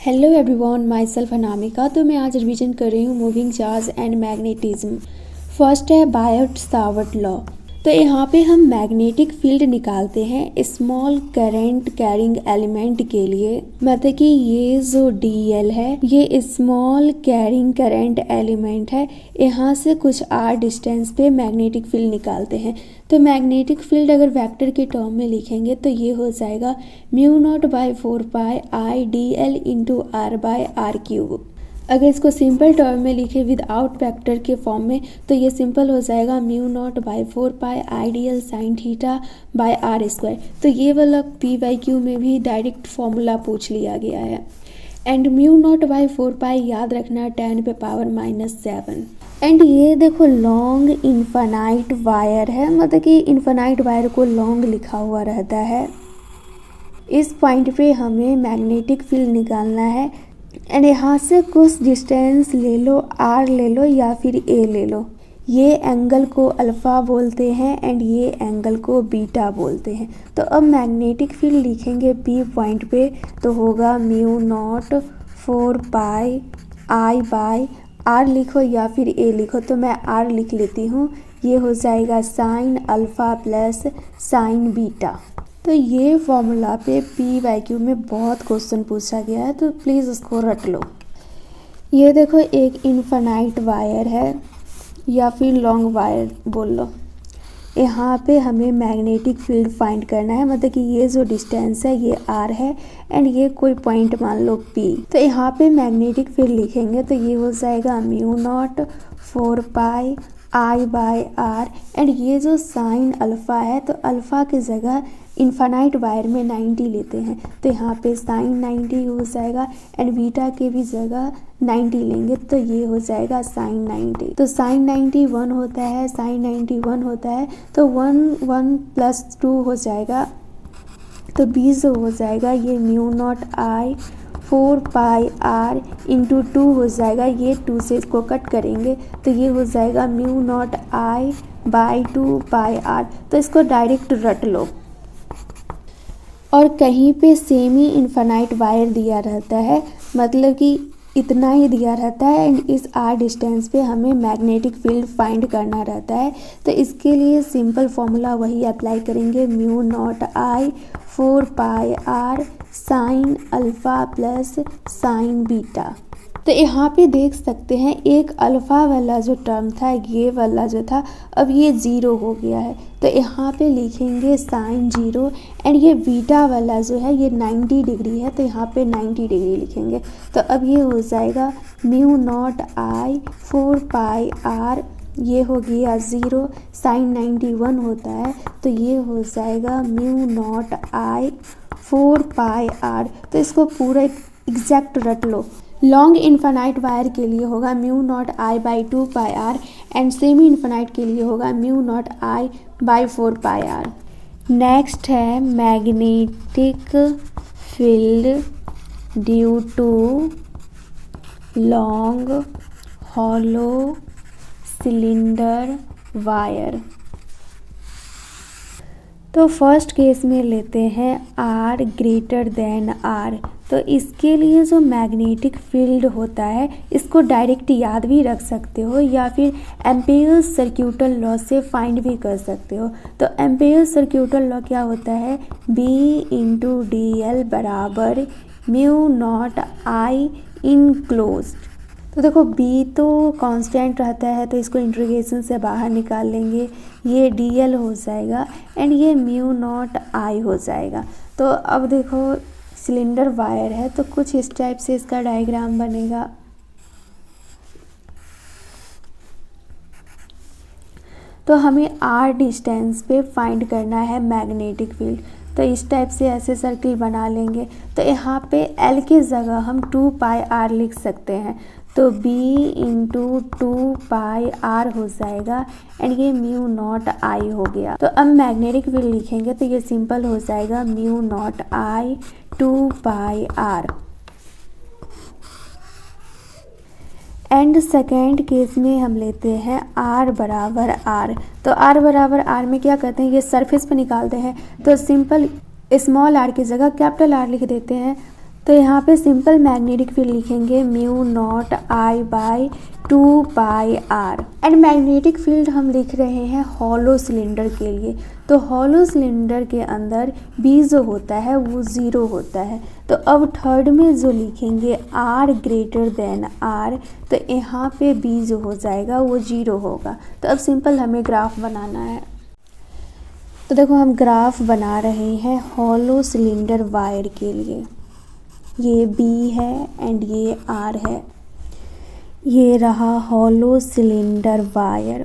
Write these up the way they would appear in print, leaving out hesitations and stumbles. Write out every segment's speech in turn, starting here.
Hello everyone, my self Anamika. तो मैं आज रिवीजन कर रही हूँ moving charge and magnetism. First है बायोट सावर्ट लॉ। तो यहाँ पे हम मैग्नेटिक फील्ड निकालते हैं स्मॉल करंट कैरिंग एलिमेंट के लिए। मतलब कि ये जो डीएल है ये स्मॉल कैरिंग करंट एलिमेंट है। यहाँ से कुछ आर डिस्टेंस पे मैग्नेटिक फील्ड निकालते हैं। तो मैग्नेटिक फील्ड अगर वेक्टर के टर्म में लिखेंगे तो ये हो जाएगा mu naught by 4 pi I D L into R by R cube. अगर इसको सिंपल टर्म में लिखे विदाउट वेक्टर के फॉर्म में तो ये सिंपल हो जाएगा mu naught by 4 pi I D L sine theta by R square. तो ये वाला पी वाई क्यू में भी डायरेक्ट फॉर्मूला पूछ लिया गया है। एंड म्यू नॉट बाई 4 पाई याद रखना 10 पे पावर -7। एंड ये देखो लॉन्ग इन्फानाइट वायर है, मतलब कि इन्फानाइट वायर को लॉन्ग लिखा हुआ रहता है। इस पॉइंट पे हमें मैग्नेटिक फील्ड निकालना है। एंड यहाँ से कुछ डिस्टेंस ले लो, आर ले लो या फिर ए ले लो। ये एंगल को अल्फ़ा बोलते हैं एंड ये एंगल को बीटा बोलते हैं। तो अब मैग्नेटिक फील्ड लिखेंगे बी पॉइंट पे तो होगा mu naught 4 pi I by R लिखो या फिर ए लिखो। तो मैं आर लिख लेती हूँ। ये हो जाएगा sign alpha plus sine beta. तो ये फॉर्मूला पे पी वाई क्यू में बहुत क्वेश्चन पूछा गया है, तो प्लीज़ उसको रट लो। ये देखो एक इन्फानाइट वायर है या फिर लॉन्ग वायर बोल लो। यहाँ पे हमें मैग्नेटिक फील्ड फाइंड करना है। मतलब कि ये जो डिस्टेंस है ये आर है एंड ये कोई पॉइंट मान लो पी। तो यहाँ पे मैग्नेटिक फील्ड लिखेंगे तो ये हो जाएगा mu naught 4 pi I by R. And ये जो साइन अल्फ़ा है तो अल्फ़ा की जगह इन्फानाइट वायर में 90 लेते हैं तो यहाँ पे साइन 90 हो जाएगा एंड बीटा के भी जगह 90 लेंगे तो ये हो जाएगा साइन 90। तो साइन 90 1 होता है, साइन 90 1 होता है तो 1 1 प्लस 2 हो जाएगा। तो 20 हो जाएगा ये mu naught I 4 pi R into 2 हो जाएगा। ये 2 से इसको कट करेंगे तो ये हो जाएगा mu naught I by 2 pi R. तो इसको डायरेक्ट रट लो। और कहीं पे सेमी इन्फानाइट वायर दिया रहता है, मतलब कि इतना ही दिया रहता है एंड इस आर डिस्टेंस पे हमें मैग्नेटिक फील्ड फाइंड करना रहता है। तो इसके लिए सिंपल फॉर्मूला वही अप्लाई करेंगे mu naught I 4 pi R sine alpha plus sine beta. तो यहाँ पे देख सकते हैं एक अल्फ़ा वाला जो टर्म था ये वाला जो था अब ये 0 हो गया है। तो यहाँ पे लिखेंगे साइन 0 एंड ये बीटा वाला जो है ये 90 डिग्री है तो यहाँ पे 90 डिग्री लिखेंगे। तो अब ये हो जाएगा mu naught I 4 pi R, ये हो गया 0, साइन 91 होता है तो ये हो जाएगा mu naught I 4 pi R. तो इसको पूरा एग्जैक्ट रट लो। लॉन्ग इन्फानाइट वायर के लिए होगा mu naught I by 2 pi R and semi infinite के लिए होगा mu naught I by 4 pi R. Next है magnetic field due to long hollow cylinder wire. तो फर्स्ट केस में लेते हैं आर ग्रेटर देन आर। तो इसके लिए जो मैग्नेटिक फील्ड होता है इसको डायरेक्ट याद भी रख सकते हो या फिर एम्पेयर्स सर्क्यूटल लॉ से फाइंड भी कर सकते हो। तो एम्पेयर्स सर्क्यूटल लॉ क्या होता है, बी इंटू डी एल बराबर म्यू नॉट आई इनक्लोज्ड। तो देखो बी तो कांस्टेंट रहता है तो इसको इंटीग्रेशन से बाहर निकाल लेंगे, ये डी एल हो जाएगा एंड ये म्यू नॉट आई हो जाएगा। तो अब देखो सिलेंडर वायर है तो कुछ इस टाइप से इसका डायग्राम बनेगा। तो हमें आर डिस्टेंस पे फाइंड करना है मैग्नेटिक फील्ड। तो इस टाइप से ऐसे सर्किल बना लेंगे। तो यहाँ पे एल की जगह हम 2 पाई आर लिख सकते हैं तो b इंटू 2 पाई आर हो जाएगा एंड ये म्यू नॉट आई हो गया। तो अब मैग्नेटिक फील्ड लिखेंगे तो ये सिंपल हो जाएगा mu naught I 2 pi R. And second case में हम लेते हैं आर बराबर आर। तो आर बराबर आर में क्या करते हैं, ये सरफेस पे निकालते हैं। तो सिंपल स्मॉल आर की जगह कैपिटल आर लिख देते हैं तो यहाँ पे सिंपल मैग्नेटिक फील्ड लिखेंगे mu naught I by 2 pi R. And magnetic field हम लिख रहे हैं हॉलो सिलेंडर के लिए। तो हॉलो सिलेंडर के अंदर बी जो होता है वो 0 होता है। तो अब थर्ड में जो लिखेंगे आर ग्रेटर देन आर, तो यहाँ पे बी जो हो जाएगा वो 0 होगा। तो अब सिंपल हमें ग्राफ बनाना है। तो देखो हम ग्राफ बना रहे हैं हॉलो सिलेंडर वायर के लिए। ये बी है एंड ये आर है। ये रहा हॉलो सिलेंडर वायर।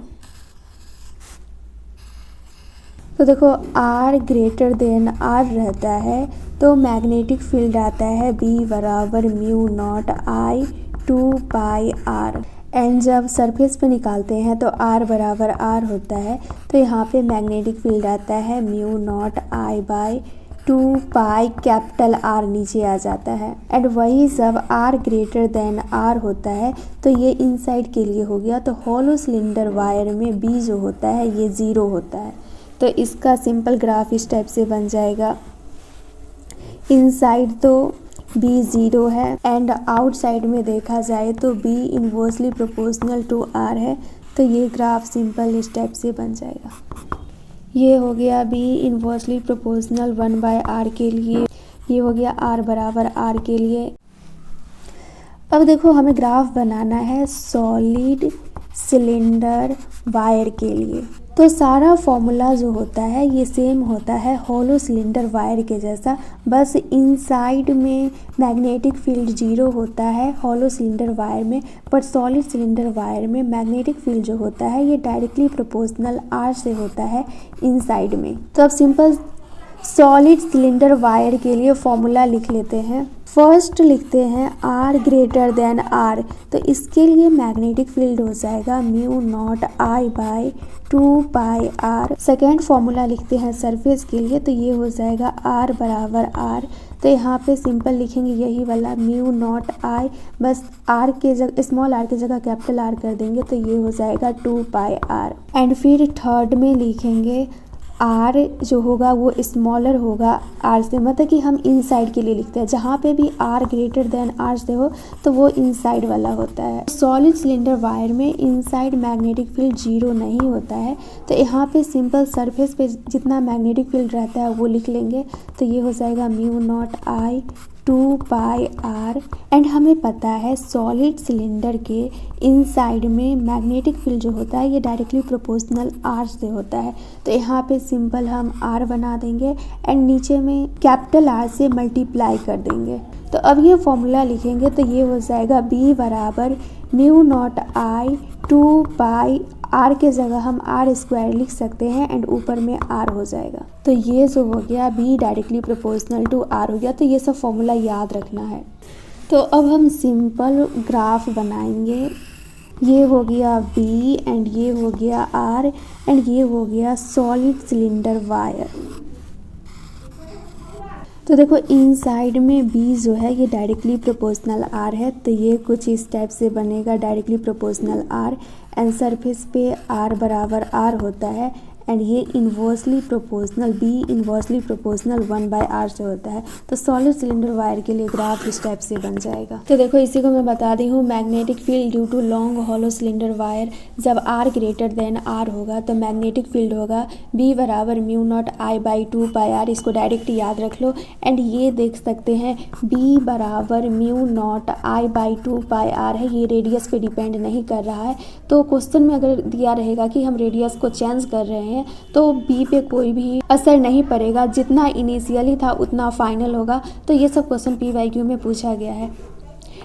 तो देखो आर ग्रेटर देन आर रहता है तो मैग्नेटिक फील्ड आता है बी बराबर mu naught I 2 pi R. And जब सरफेस पे निकालते हैं तो आर बराबर आर होता है। तो यहाँ पे मैग्नेटिक फील्ड आता है mu naught I by 2 pi capital R नीचे आ जाता है। एंड वही जब आर ग्रेटर देन आर होता है तो ये इनसाइड के लिए हो गया। तो हॉलो सिलेंडर वायर में बी जो होता है ये 0 होता है। तो इसका सिंपल ग्राफ इस टाइप से बन जाएगा। इनसाइड तो बी 0 है एंड आउटसाइड में देखा जाए तो B inversely proportional to R है। तो ये ग्राफ सिंपल इस टाइप से बन जाएगा। ये हो गया B inversely proportional 1 by R के लिए। ये हो गया आर बराबर आर के लिए। अब देखो हमें ग्राफ बनाना है सॉलिड सिलेंडर वायर के लिए। तो सारा फॉर्मूला जो होता है ये सेम होता है हॉलो सिलेंडर वायर के जैसा, बस इनसाइड में मैग्नेटिक फील्ड 0 होता है हॉलो सिलेंडर वायर में, बट सॉलिड सिलेंडर वायर में मैग्नेटिक फील्ड जो होता है ये डायरेक्टली प्रोपोर्शनल आर से होता है इनसाइड में। तो अब सिंपल सॉलिड सिलेंडर वायर के लिए फॉर्मूला लिख लेते हैं। फर्स्ट लिखते हैं आर ग्रेटर देन आर। तो इसके लिए मैग्नेटिक फील्ड हो जाएगा mu naught I by 2 pi R. Second formula लिखते हैं सरफेस के लिए। तो ये हो जाएगा आर बराबर आर। तो यहाँ पे सिंपल लिखेंगे यही वाला म्यू नॉट आई, बस आर के जगह स्मॉल आर की जगह कैपिटल आर कर देंगे। तो ये हो जाएगा 2 पाई आर। एंड फिर थर्ड में लिखेंगे आर जो होगा वो स्मॉलर होगा आर से, मतलब कि हम इनसाइड के लिए लिखते हैं। जहाँ पे भी आर ग्रेटर देन आर से हो तो वो इनसाइड वाला होता है। सॉलिड सिलेंडर वायर में इनसाइड मैग्नेटिक फील्ड 0 नहीं होता है। तो यहाँ पे सिंपल सरफेस पे जितना मैग्नेटिक फील्ड रहता है वो लिख लेंगे। तो ये हो जाएगा mu naught I 2 pi R. And हमें पता है सॉलिड सिलेंडर के इनसाइड में मैग्नेटिक फील्ड जो होता है ये डायरेक्टली प्रोपोर्शनल आर से होता है। तो यहाँ पे सिंपल हम आर बना देंगे एंड नीचे में कैपिटल आर से मल्टीप्लाई कर देंगे। तो अब ये फॉर्मूला लिखेंगे तो ये हो जाएगा बी बराबर mu naught I 2 pi R के जगह हम आर स्क्वायर लिख सकते हैं एंड ऊपर में आर हो जाएगा। तो ये जो हो गया B directly proportional to R हो गया। तो ये सब फॉर्मूला याद रखना है। तो अब हम सिंपल ग्राफ बनाएंगे। ये हो गया बी एंड ये हो गया आर एंड ये हो गया सॉलिड सिलेंडर वायर। तो देखो इनसाइड में बी जो है ये डायरेक्टली प्रोपोर्शनल आर है। तो ये कुछ इस टाइप से बनेगा directly proportional R. And surface पे आर बराबर आर होता है एंड ये inversely proportional B inversely proportional 1 by R से होता है। तो सॉलिड सिलेंडर वायर के लिए ग्राफ इस टाइप से बन जाएगा। तो देखो इसी को मैं बता दी हूँ। Magnetic field due to long hollow cylinder wire, जब आर ग्रेटर देन आर होगा तो मैग्नेटिक फील्ड होगा बी बराबर mu naught I by 2 pi R. इसको डायरेक्ट याद रख लो। एंड ये देख सकते हैं बी बराबर mu naught I by 2 pi R है। ये रेडियस पे डिपेंड नहीं कर रहा है। तो क्वेश्चन में अगर दिया रहेगा कि हम रेडियस को चेंज कर रहे हैं तो बी पे कोई भी असर नहीं पड़ेगा। जितना इनिशियली था उतना फाइनल होगा। तो ये सब क्वेश्चन PYQ में पूछा गया है।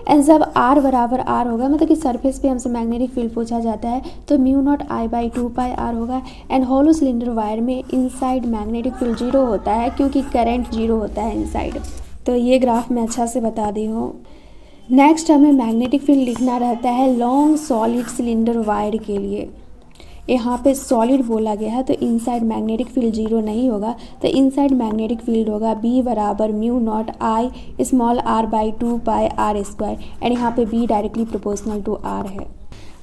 एंड जब आर बराबर आर होगा, मतलब कि सरफेस पे हमसे मैग्नेटिक फील्ड पूछा जाता है, तो mu naught I by 2 pi R होगा। एंड हॉलो सिलेंडर वायर में इनसाइड मैग्नेटिक फील्ड 0 होता है क्योंकि करंट 0 होता है इनसाइड। तो ये ग्राफ मैं अच्छा से बता दी हूँ। नेक्स्ट हमें मैग्नेटिक फील्ड लिखना रहता है लॉन्ग सॉलिड सिलेंडर वायर के लिए। यहाँ पे सॉलिड बोला गया है तो इनसाइड मैग्नेटिक फील्ड 0 नहीं होगा। तो इनसाइड मैग्नेटिक फील्ड होगा बी बराबर mu naught I small R by 2 pi R square. And यहाँ पे B directly proportional to R है।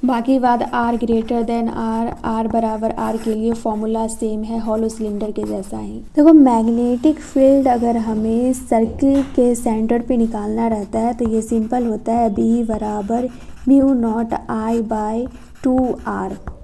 बाकी बात R greater than R, R बराबर आर के लिए फॉर्मूला सेम है, हॉलो सिलेंडर के जैसा ही। देखो मैग्नेटिक फील्ड अगर हमें सर्किल के सेंटर पे निकालना रहता है तो ये सिंपल होता है, बी बराबर mu naught I by 2 are.